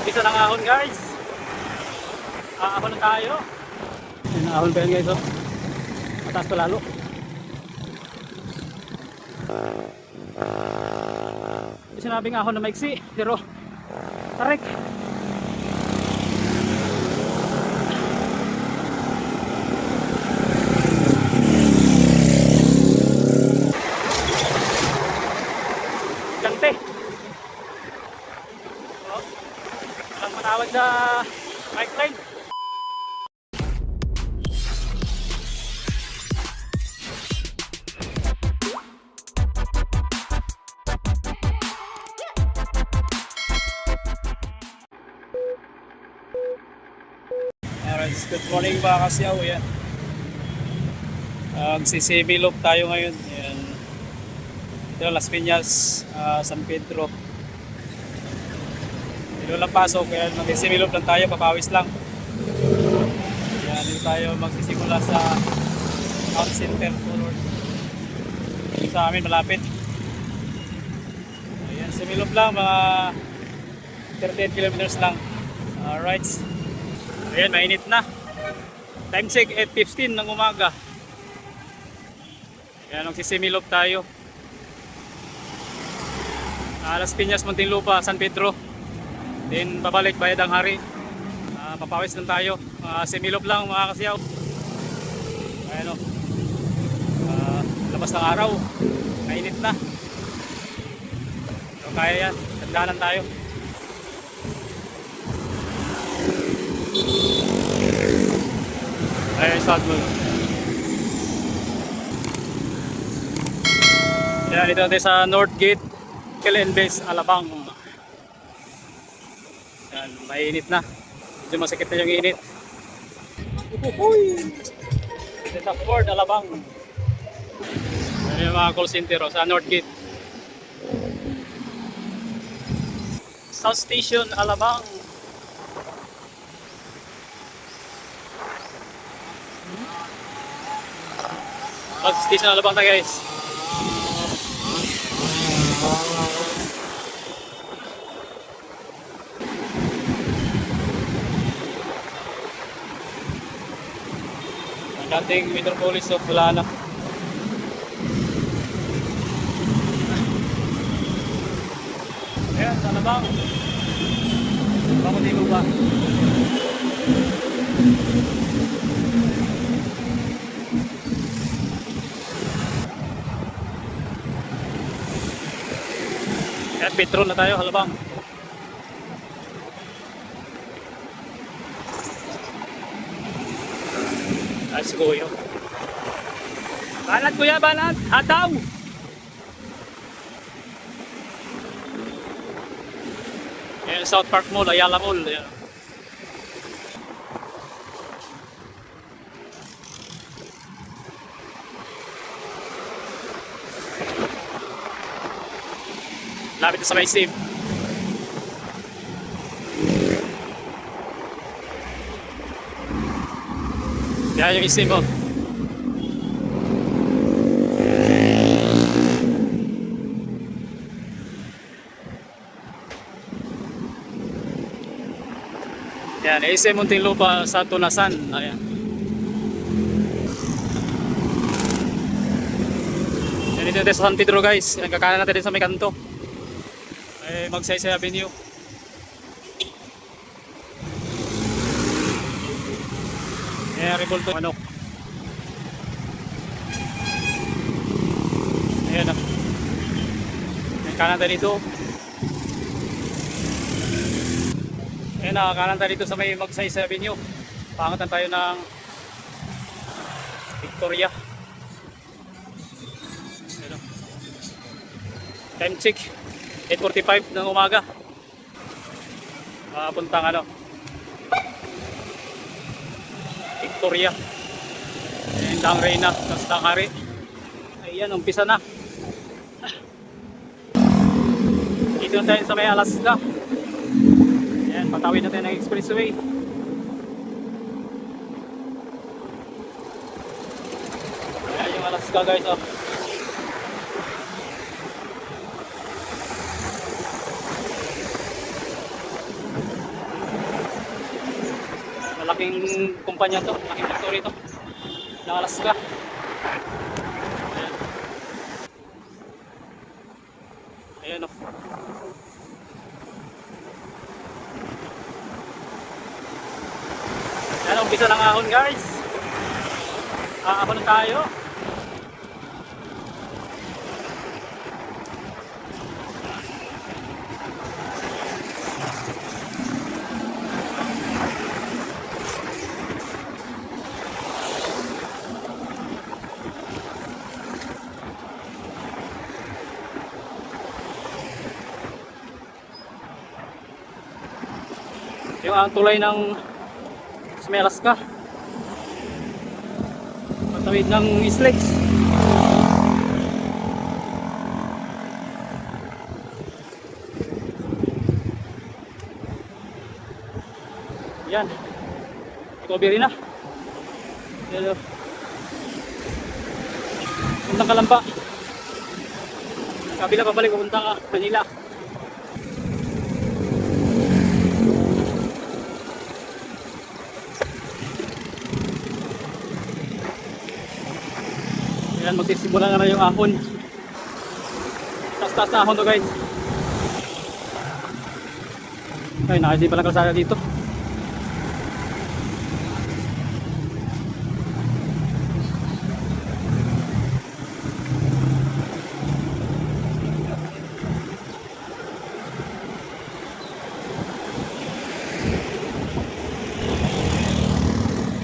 umpisa ng ahon guys. Ahon na tayo. Yan ang ahon pa yan guys oh. Mataas pa lalo. Hindi sinabing ahon na maiksi, pero tarik. Gante. Oh, ang manawag sa bike lane. Alright, good morning mga kasyaw. Yan. Magsisimilop tayo ngayon. Yan. Ito Las Piñas, San Pedro. Dito lang pasok. Kaya magsisimilop lang tayo. Papawis lang. Yan. Dito tayo magsisimula sa Town Center. Dito sa amin malapit. Ayan, similop lang. Mga 38 kilometers lang. Alright. Ayan, mainit na. Time check 8:15 ng umaga. Ayan, magsisimilop tayo. Las Piñas, Muntinlupa, San Pedro. Then babalik Bayadang Hari. Papawis lang tayo. Similop lang mga kasyaw. Ayan o. Labas ng araw. Mainit na. So, kaya yan. Tandaanan tayo. Ayan, start mo. Yan, dito natin sa North Gate, Kelen Base, Alabang. Yan, mainit na. Medyo masakit na yung init. Uhuy! Dito sa Ford, Alabang. Yan yung mga call center sa North Gate. South Station, Alabang. Station Alabang tayo guys. Ang dating Metropolis of wala na. Ayan, sa Alabang. Alabang hindi mo ba? At petrol na tayo, Alabang. Let's go yun. Banat kuya, banat! Hataw! Yan, South Park Mall, Ayala Mall. Yan. Lapit na sa may SIM. Yan yung SIM mo. Yan, SIM Muntinlupa sa Tunasan. Ayan. Yan dito sa San Pedro guys. Yan, kakanan natin din sa may kanto. Magsaysay Avenue. Ayan, Revolto manok. Ayan na. Ayan, kanan tayo dito. Ayan na, kanan tayo dito sa may Magsaysay Avenue. Pangatan tayo ng Victoria. Ayan na. Time check 8:45 ng umaga. Puntang ano Victoria. Ayan, Dang Reyna, Dang Hari. Ayan, umpisa na. Dito tayo sa may Alaska. Ayan, patawid natin ng expressway. Ayan yung Alaska guys oh. Malaking kumpanya to, malaking factory to. Ng Alaska. Ayan o. Ayan, umpisa ng ahon guys. Ahon na tayo. Yung ang tulay ng Alaska. Patawid ng Islex. Yan. Recovery na. Pero puntang Kalamba. Kabila pabalik pupuntang Manila. Ayan, magsisimula na yung ahon. Taas-taas na ahon to guys. Ay, nakasip pala kalsada dito.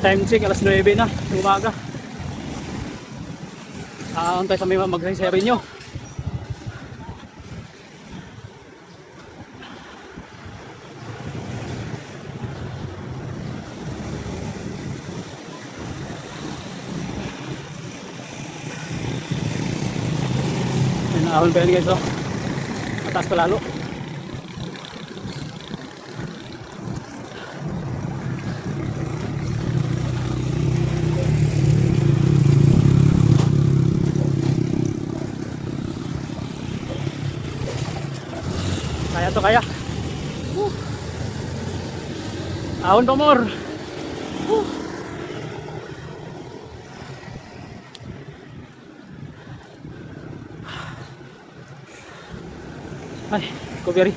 Time check, alas 9 na, umaga. Tayo sa may mag-reserve nyo. Yan, ahon pa yun guys, oh. Mataas pa lalo. Kaya to kaya. Ahon pa more. Ay, recovery.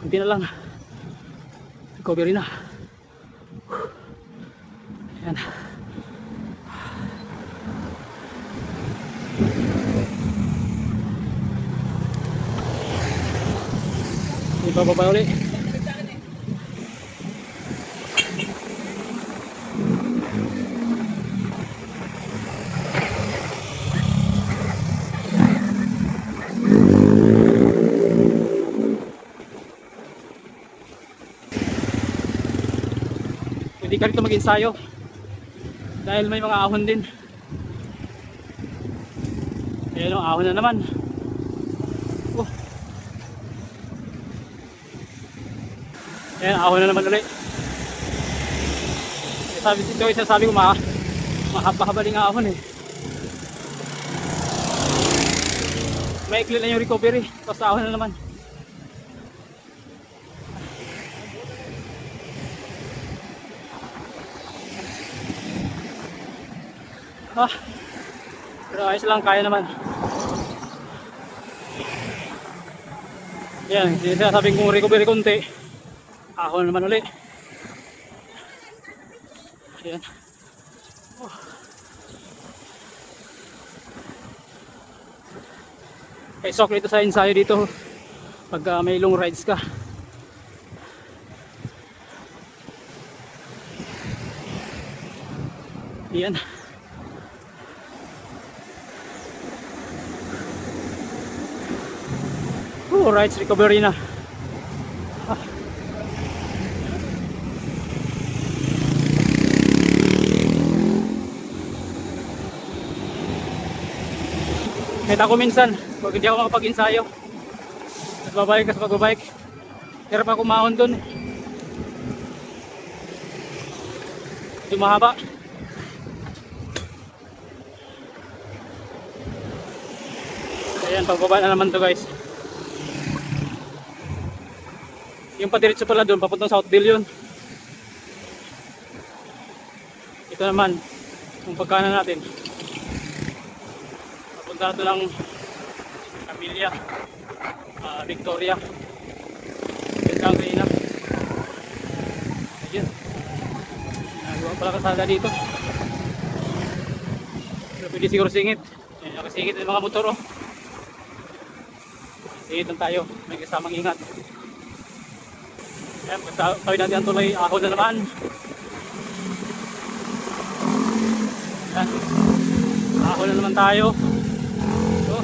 Kunti na lang. Recovery na. Ayan. Ibababa ulit. Hindi ka rito mag-ensayo dahil may mga ahon din. Ayan o, ahon na naman. Ayan, ahon na naman ulit. Sabi ko mahaba-haba din ahon eh. Maikli na yung recovery, tapos ahon na naman. Pero ayos lang, kaya naman. Yan, sinasabing kung recovery konti, ahon naman ulit. Yan. Kaya sok dito sa ensayo dito pag may long rides ka. Yan. Rides recovery na. Kahit ako minsan, pag hindi ako makapag-ensayo, at babalik ka sa pagbabike, hirap ako mahon dun. Hindi mahaba. Ayan, pagbaba na naman to guys. Yung padiretso pala doon, papuntang Southdale yun. Ito naman, kung pagkanan natin. Papunta na ito ng Camellia, Victoria. Ganda ang kaina. Ayun. Nagawa pala kasada dito. Pero pwede siguro singit. Ayan, nakasingit ng mga motor oh. Singit lang tayo, may kasamang ingat. Ayan, pagtawid natin ang tulay, ahon na naman. Ayan, ahon na naman tayo. Ito.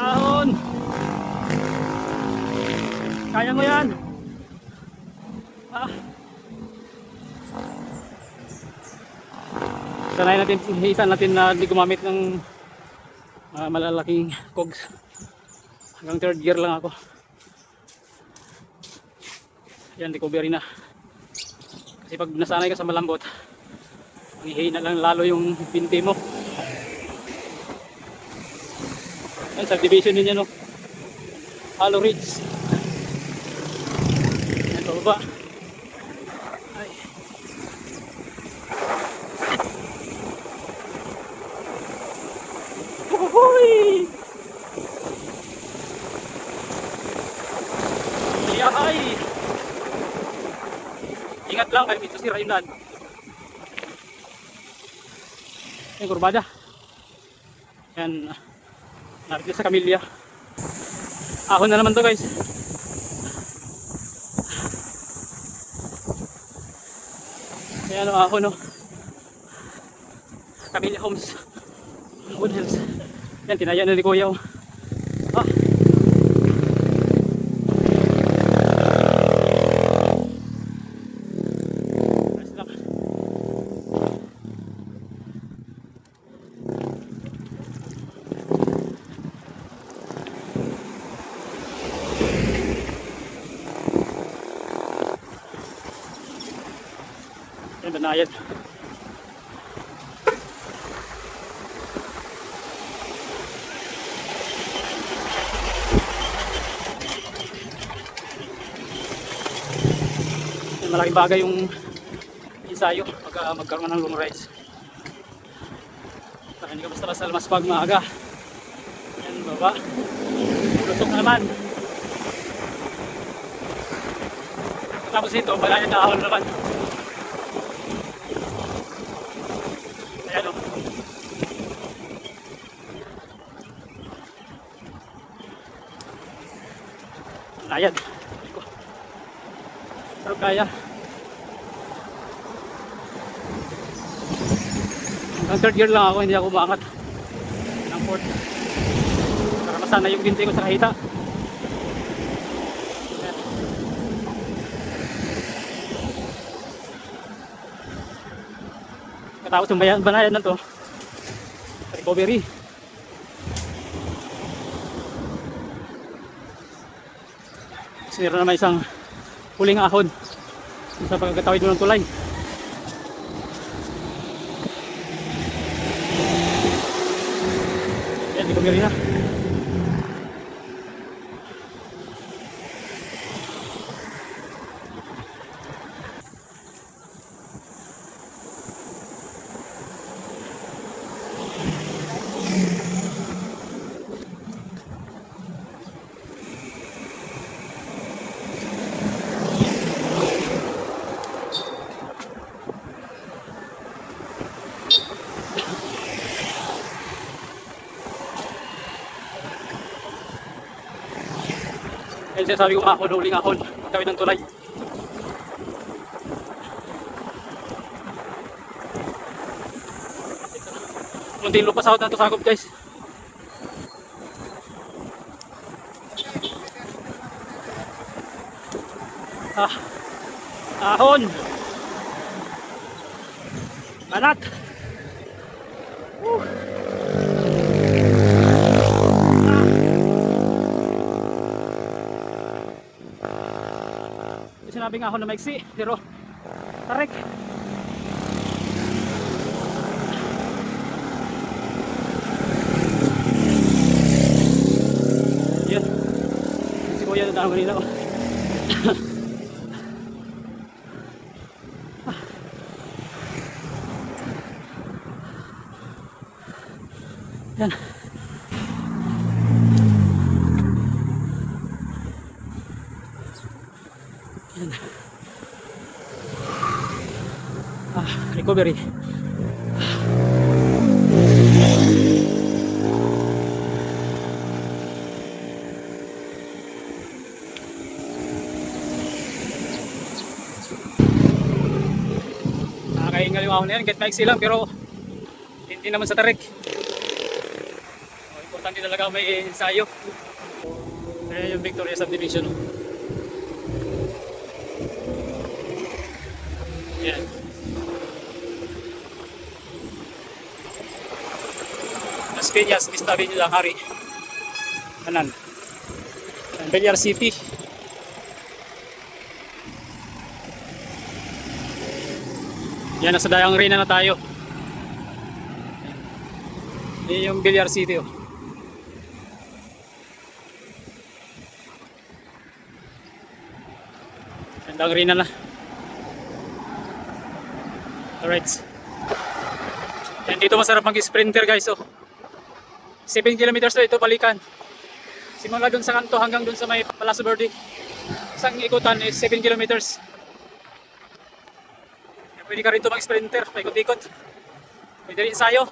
Ahon! Kaya mo yan! Sanay natin, isa natin na hindi gumamit ng malalaking cogs. Hanggang third gear lang ako. Yan, recovery na. Kasi pag nasanay ka sa malambot, hihina lang lalo yung binti mo. Yan, subdivision din yan, no? Hollow Ridge. Yan, baba. Ay. Uhuy! Ay! Ingat lang, kayo dito si Rainan. Yan, kurbada. Yan, narito sa Camellia. Ahon na naman to guys. Ayan o, ahon o. Camellia Homes. Wood Hills. Yan, tinaya na ni Kuya o. Ah. Ayos lang. Yan, banayad. Malaking bagay yung ensayo pag magkaroon ng long rides. Para hindi ka basta-basta lumaspag maaga. Yan, baba. Lusok na naman. Tapos ito, balaya na ahon naman. Ayan o. Layad. Pero kaya. Hanggang third gear lang ako, hindi ako umangat ng fourth. Para masanay yung binti ko sa kahita. Ayan. Katapos yung banayan na to, recovery. Sinira naman isang huling ahon sa pagkatawid mo ng tulay. Yan, recovery na. Yan siya sabi ko ahon, huling ahon, pagtawid ng tulay. Munting lupa sa na ito sakop guys. Ahon. Banat. Sinabing ahon na maiksi, pero tarik. kuya na tao kanina. Yan. Yan. Recovery. Nakakaingal yung ahon na yan, kahit maiksi lang pero hindi naman sa tarik. Importante talaga may ensayo. Ayan yung Victoria Subdivision. Yan. Las Piñas, Vista Avenue lang, Hari. Kanan. Villar City. Yan, nasa Dayang Reyna na tayo. Yan yung Villar City. Oh. Dayang Reyna na. Alright. Yan, dito masarap mag-sprinter guys. Oh. 7 kilometers to ito balikan. Simula dun sa kanto hanggang dun sa may Palacio Verde. Isang ikutan is 7 kilometers. Pwede ka rito mag-sprinter, paikot-ikot. Pwede rin ensayo.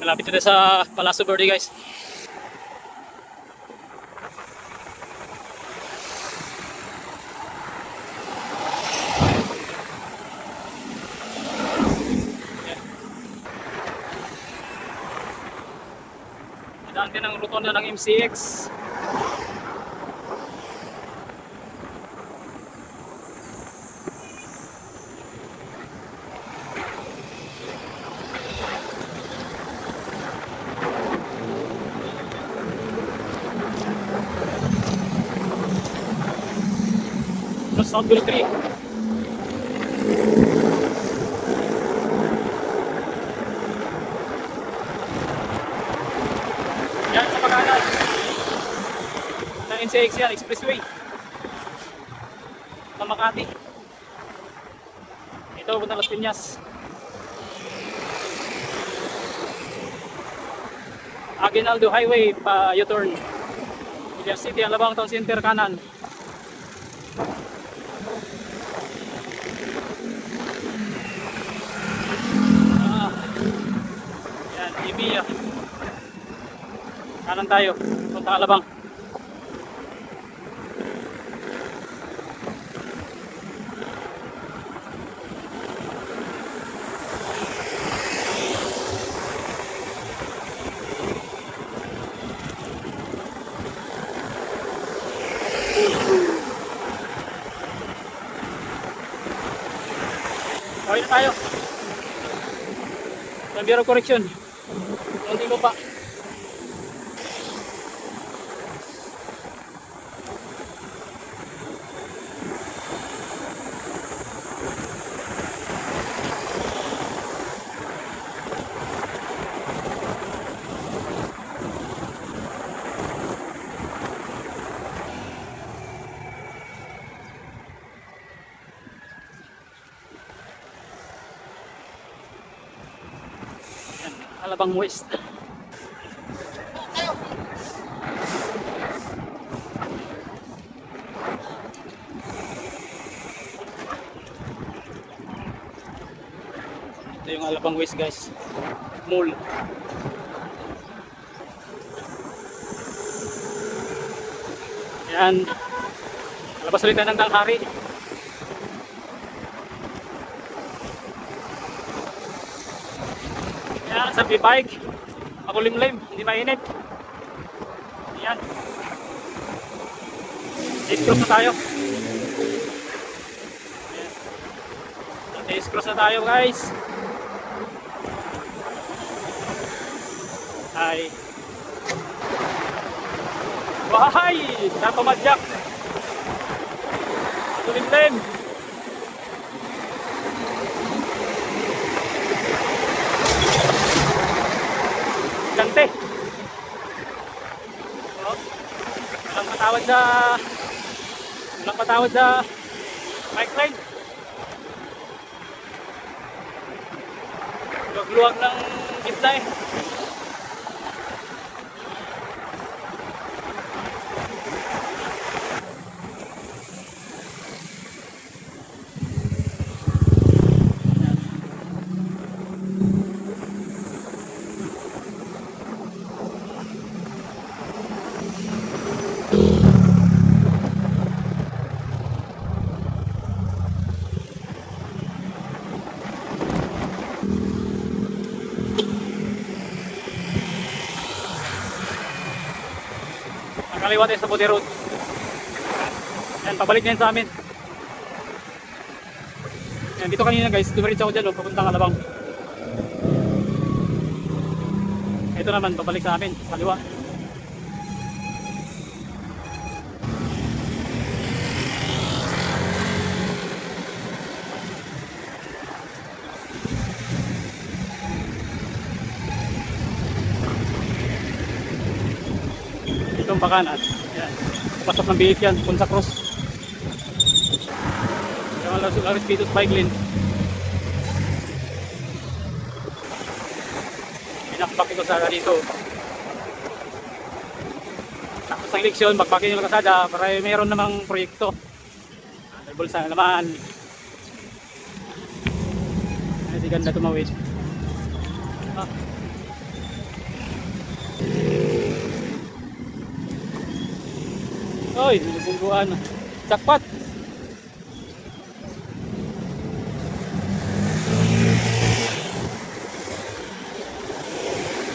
Malapit na sa Palacio Verde guys. Daan din ang rotonda ng MCX. Southville 3. Yan sa pagkanan ng NCX yan, expressway sa Makati. Ito, punta Las Piñas. Aguinaldo Highway pa U-turn. Villar City, ang Labang Town Center kanan. Yan, Ibiya. Kanan tayo, punta Alabang. Okay na tayo. Sa Bureau of Correction. Hindi ko pa. Alabang West. Ito yung Alabang West guys. Mall. Yan. Labas ulit tayo ng Tanghari. Yan, sa bike. Makulimlim, hindi mainit. Yan. X-cross na tayo. X-cross na tayo guys. Hi. Wahay! Napamadyak. Makulimlim. Gante. patawad sa walang patawad sa bike ride. Luwag-luwag ng gitna eh. Nakaliwa tayo sa Bode Road. Yan, pabalik na yan sa amin. Yan, dito kanina guys, dumiritsa ako dyan, papuntang Alabang. Ito naman, pabalik sa amin, kaliwa. Itong Bacanas. Yan. Pasok ng biik yan, Punta Cross. Yung Laris Pitos Bike Lane. Pinakpak ito sa dito. Tapos ang eleksyon, magpaki yung kasada para mayroon namang proyekto. May bulsa naman. Ay, di ganda tumawid. Ah. Oy, nilubungguan. Jackpot.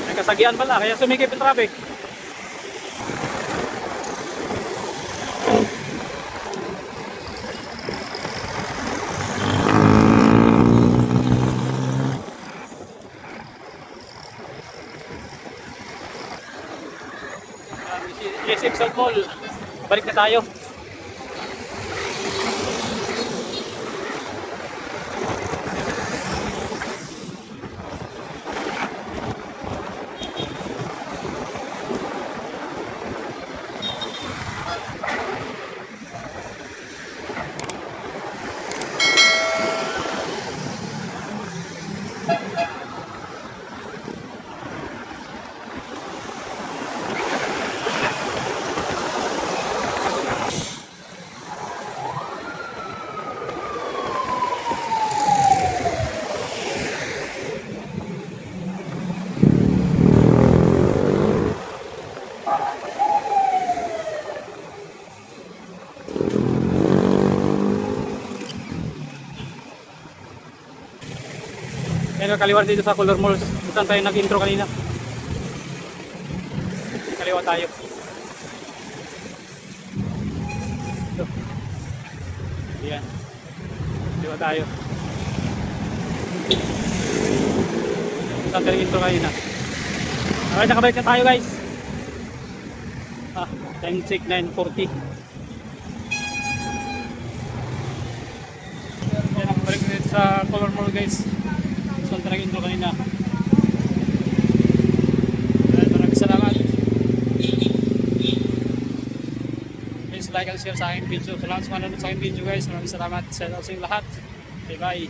May kasagian pala, kaya sumikip yung traffic. Yes, Exxon Mall. Balik na tayo. Yan, kaliwa dito sa Color Mall. Saan tayo nag-intro kanina. Kaliwa tayo. Ito. Yan. Kaliwa tayo. Saan tayo nag-intro kanina. Okay, nakabalik na tayo guys. Time check 9:40. Yan, nakabalik na sa Color Mall guys. Saan tayo nag-intro kanina. Maraming salamat. Please like and share sa aking video. Salamat sa manonood sa aking video guys. Maraming salamat sa inyong lahat. Okay, bye.